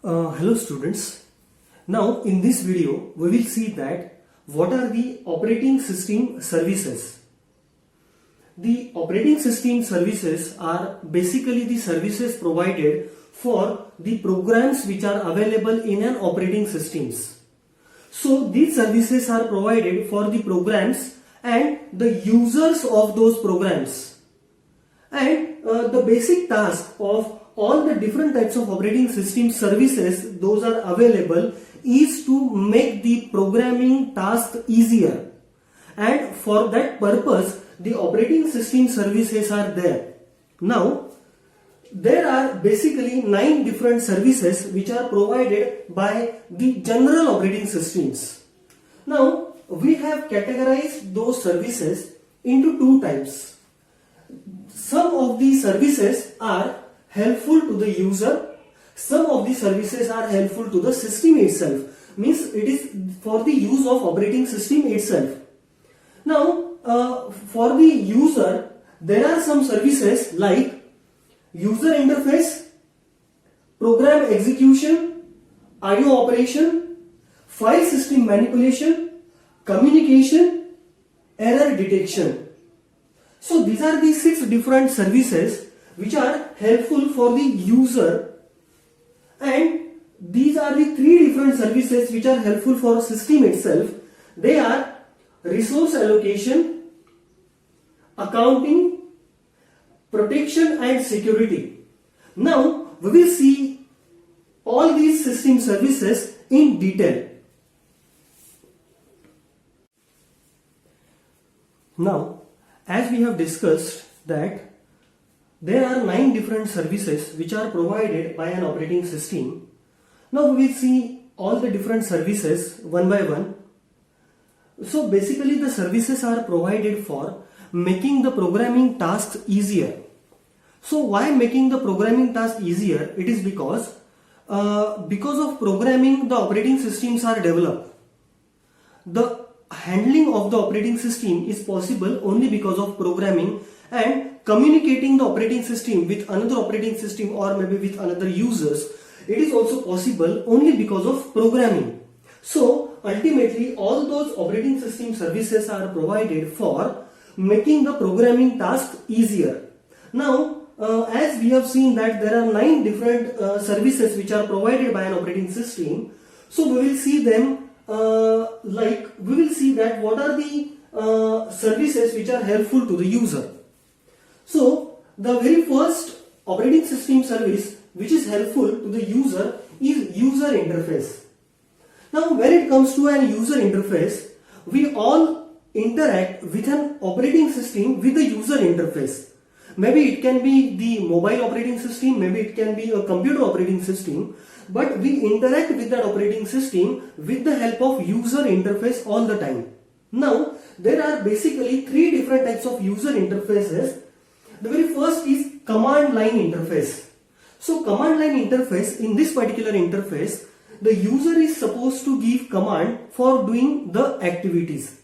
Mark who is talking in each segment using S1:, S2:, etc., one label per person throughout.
S1: Hello students. Now in this video we will see that what are the operating system services. The operating system services are basically the services provided for the programs which are available in an operating systems. So these services are provided for the programs and the users of those programs. And the basic task of all the different types of operating system services those are available is to make the programming task easier, and for that purpose the operating system services are there. Now there are basically 9 different services which are provided by the general operating systems. Now we have categorized those services into 2 types. Some of these services are helpful to the user, some of the services are helpful to the system itself, means it is for the use of operating system itself. Now for the user there are some services like user interface, program execution, IO operation, file system manipulation, communication, error detection. So these are the 6 different services which are helpful for the user, and these are the 3 different services which are helpful for system itself. They are resource allocation, accounting, protection and security. Now we will see all these system services in detail. Now as we have discussed that there are 9 different services which are provided by an operating system. Now we will see all the different services one by one. So basically the services are provided for making the programming tasks easier. So why making the programming task easier? It is because of programming the operating systems are developed. The handling of the operating system is possible only because of programming, and communicating the operating system with another operating system or maybe with another users, it is also possible only because of programming. So ultimately all those operating system services are provided for making the programming task easier. Now as we have seen that there are 9 different services which are provided by an operating system. So we will see them we will see that what are the services which are helpful to the user. So the very first operating system service which is helpful to the user is user interface. Now when it comes to an user interface, we all interact with an operating system with the user interface. Maybe it can be the mobile operating system, maybe it can be a computer operating system, but we interact with that operating system with the help of user interface all the time. Now there are basically 3 different types of user interfaces. The very first is command line interface. So command line interface, in this particular interface, the user is supposed to give command for doing the activities.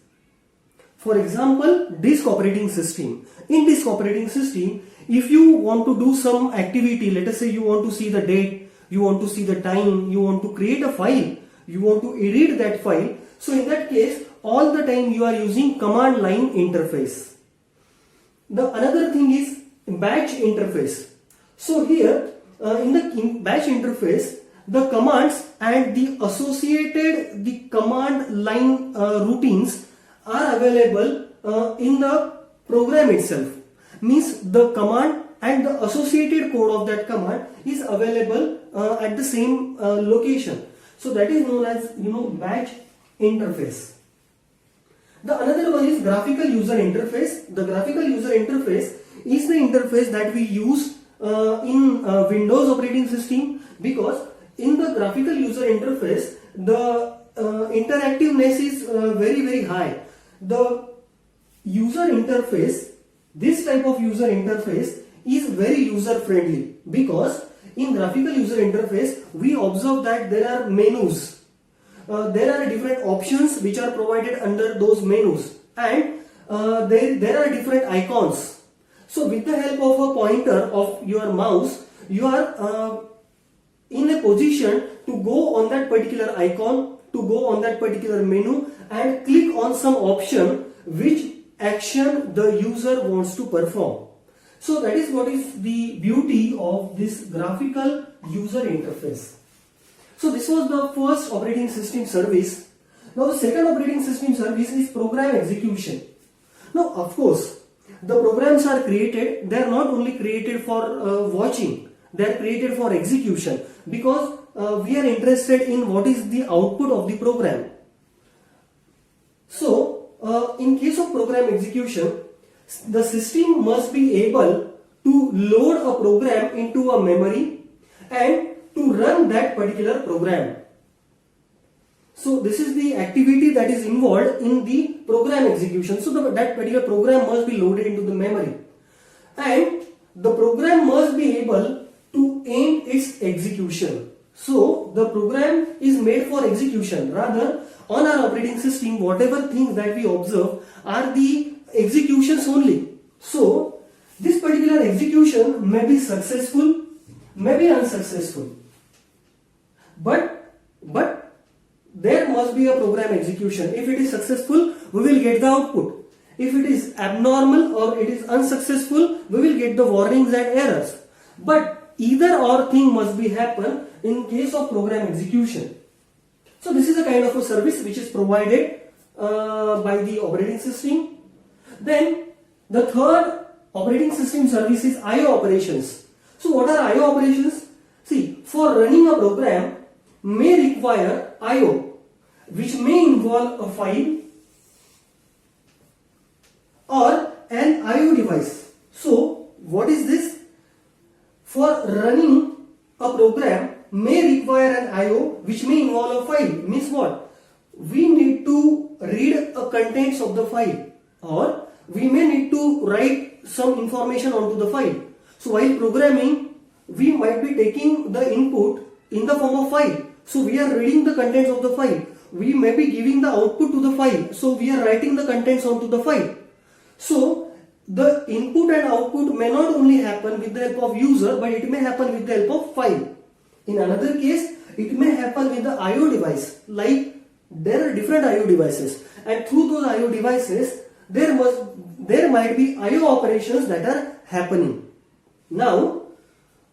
S1: For example, disk operating system. In disk operating system, if you want to do some activity, let us say you want to see the date, you want to see the time, you want to create a file, you want to edit that file. So in that case, all the time you are using command line interface. The another thing is batch interface. So here in the batch interface, the commands and the associated command line routines are available in the program itself. Means the command and the associated code of that command is available at the same location. So that is known as batch interface. The another one is graphical user interface. The graphical user interface is the interface that we use in Windows operating system, because in the graphical user interface the interactiveness is very high. The user interface, this type of user interface is very user friendly, because in graphical user interface we observe that there are menus. There are different options which are provided under those menus, and there are different icons. So with the help of a pointer of your mouse, you are in a positioned to go on that particular icon, to go on that particular menu and click on some option which action the user wants to perform. So that is what is the beauty of this graphical user interface. So this was the first operating system service. Now the second operating system service is program execution. Now of course, the programs are created, they are not only created for watching, they are created for execution, because we are interested in what is the output of the program. So in case of program execution, the system must be able to load a program into a memory and to run that particular program. So this is the activity that is involved in the program execution. So that particular program must be loaded into the memory, and the program must be able to end its execution. So the program is made for execution. Rather, on our operating system, whatever things that we observe are the executions only. So this particular execution may be successful, may be unsuccessful, but there must be a program execution. If it is successful, we will get the output. If it is abnormal or it is unsuccessful, we will get the warnings and errors. But either or thing must be happen in case of program execution. So this is a kind of a service which is provided by the operating system. Then the third operating system service is I/O operations. So what are I/O operations? See, for running a program may require I/O, which may involve a file or an I/O device. So what is this? For running a program may require an I/O which may involve a file. Means what? We need to read the contents of the file, or we may need to write some information onto the file. So while programming, we might be taking the input in the form of file. So we are reading the contents of the file. We may be giving the output to the file. So we are writing the contents onto the file. So the input and output may not only happen with the help of user, but it may happen with the help of file. In another case, it may happen with the I/O device. Like there are different I/O devices, and through those I/O devices, there might be I/O operations that are happening. Now,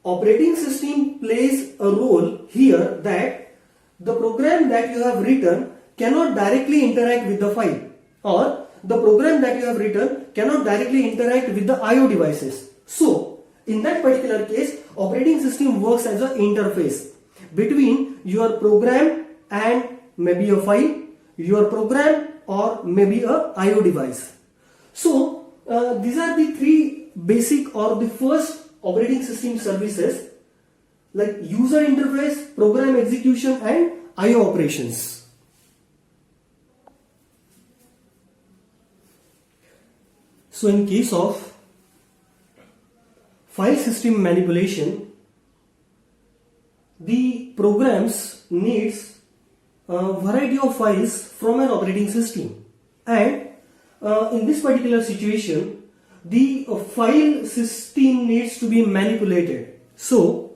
S1: operating system plays a role here that the program that you have written cannot directly interact with the file, or the program that you have written cannot directly interact with the I/O devices. So, in that particular case, operating system works as an interface between your program and maybe a file, your program or maybe a I/O device. So, these are the three basic or the first operating system services, like user interface, program execution and I/O operations. So in case of file system manipulation, the programs needs a variety of files from an operating system, and in this particular situation, the file system needs to be manipulated. So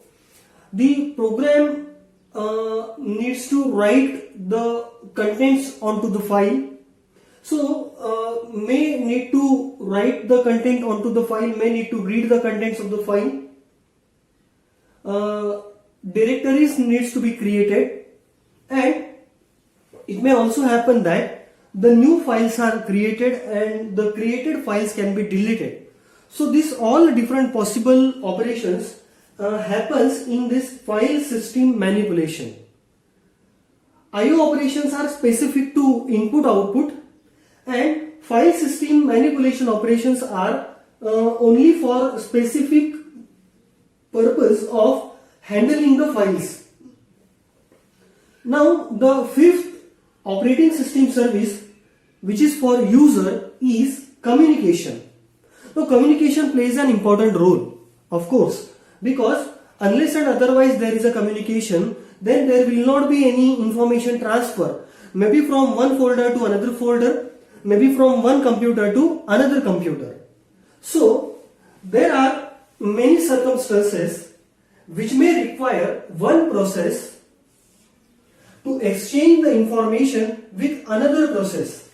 S1: the program needs to write the contents onto the file. So may need to write the content onto the file, may need to read the contents of the file. Directories needs to be created, and it may also happen that the new files are created and the created files can be deleted. So these all different possible operations happens in this file system manipulation. I/O operations are specific to input output, and file system manipulation operations are only for specific purpose of handling the files. Now the fifth operating system service, which is for user, is communication. Now communication plays an important role, of course, because unless and otherwise there is a communication, then there will not be any information transfer, maybe from one folder to another folder, maybe from one computer to another computer. So there are many circumstances which may require one process to exchange the information with another process.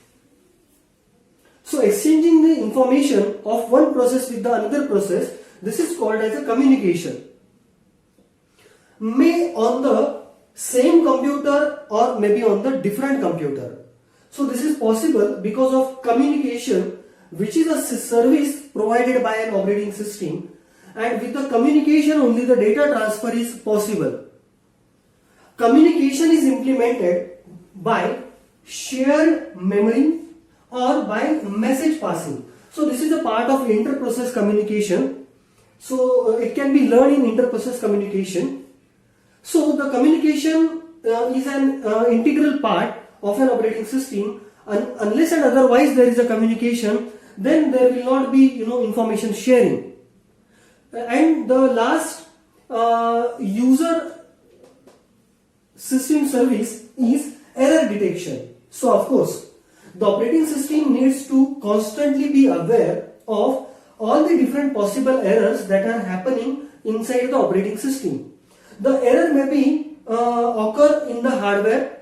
S1: So exchanging the information of one process with the another process, this is called as a communication. May on the same computer or maybe on the different computer. So this is possible because of communication, which is a service provided by an operating system, and with the communication only the data transfer is possible. Communication is implemented by shared memory or by message passing. So this is a part of inter-process communication. So it can be learned in inter-process communication. So the communication is an integral part of an operating system. Unless and otherwise there is a communication, then there will not be information sharing. And the last user system service is error detection. So of course the operating system needs to constantly be aware of all the different possible errors that are happening inside the operating system. The error may be occur in the hardware,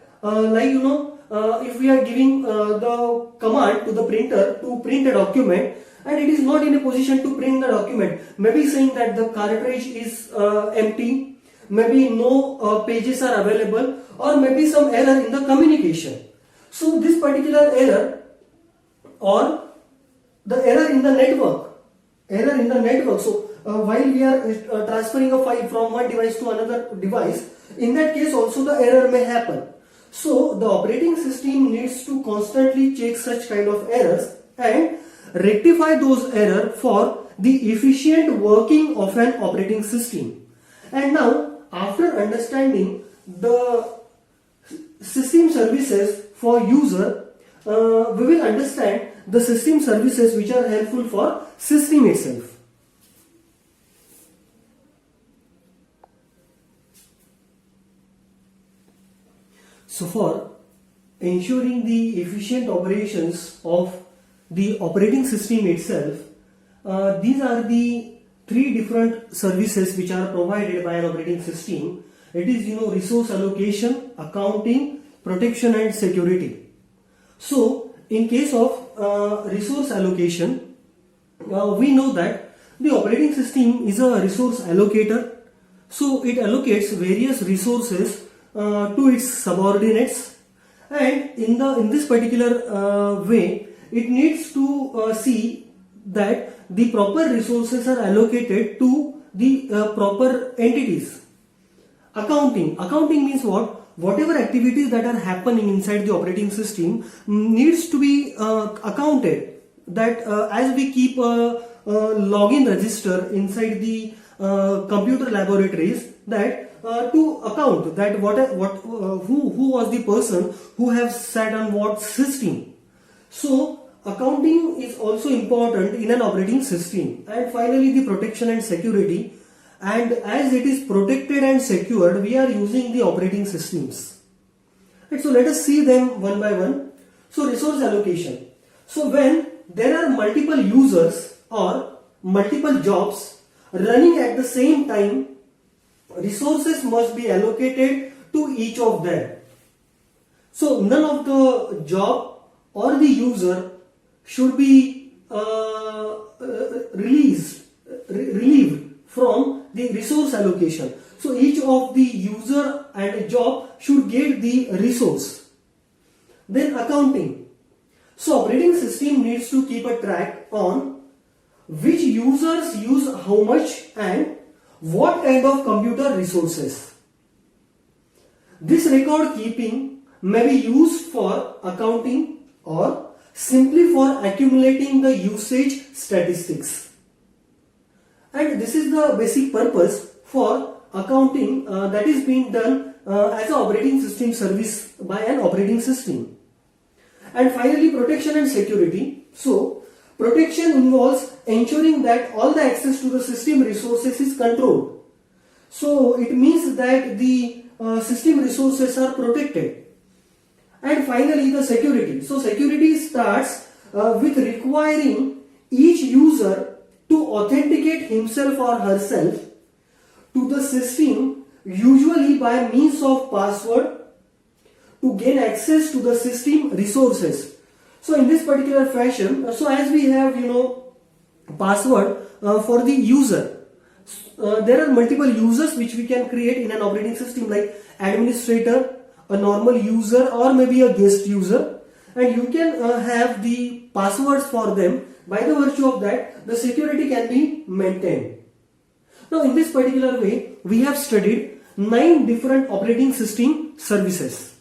S1: if we are giving the command to the printer to print a document and it is not in a position to print the document, maybe saying that the cartridge is empty, maybe no pages are available, or maybe some error in the communication. So this particular error or the error in the network. So while we are transferring a file from one device to another device, in that case also the error may happen. So the operating system needs to constantly check such kind of errors and rectify those errors for the efficient working of an operating system. And now, after understanding the system services for user, we will understand the system services which are helpful for system itself. So for ensuring the efficient operations of the operating system itself, these are the three different services which are provided by an operating system. It is resource allocation, accounting, protection and security. So in case of resource allocation, we know that the operating system is a resource allocator. So it allocates various resources to its subordinates, and in this particular way it needs to see that the proper resources are allocated to the proper entities. Accounting means what? Whatever activities that are happening inside the operating system needs to be accounted. That as we keep a login register inside the computer laboratories, that to account that who was the person who have sat on what system. So accounting is also important in an operating system. And finally the protection and security, and as it is protected and secured, we are using the operating systems. Right, so let us see them one by one. So resource allocation. So when there are multiple users or multiple jobs running at the same time, resources must be allocated to each of them. So none of the job or the user should be relieved from the resource allocation. So each of the user and job should get the resource. Then accounting. So operating system needs to keep a track on which users use how much and what kind of computer resources. This record keeping may be used for accounting or simply for accumulating the usage statistics. And this is the basic purpose for accounting that is being done as an operating system service by an operating system. And finally, protection and security. So protection involves ensuring that all the access to the system resources is controlled. So it means that the system resources are protected. And finally, the security. So security starts with requiring each user to authenticate himself or herself to the system, usually by means of password, to gain access to the system resources. So in this particular fashion, so as we have password for the user, there are multiple users which we can create in an operating system, like administrator, a normal user, or maybe a guest user, and you can have the passwords for them. By the virtue of that, the security can be maintained. Now in this particular way, we have studied 9 different operating system services.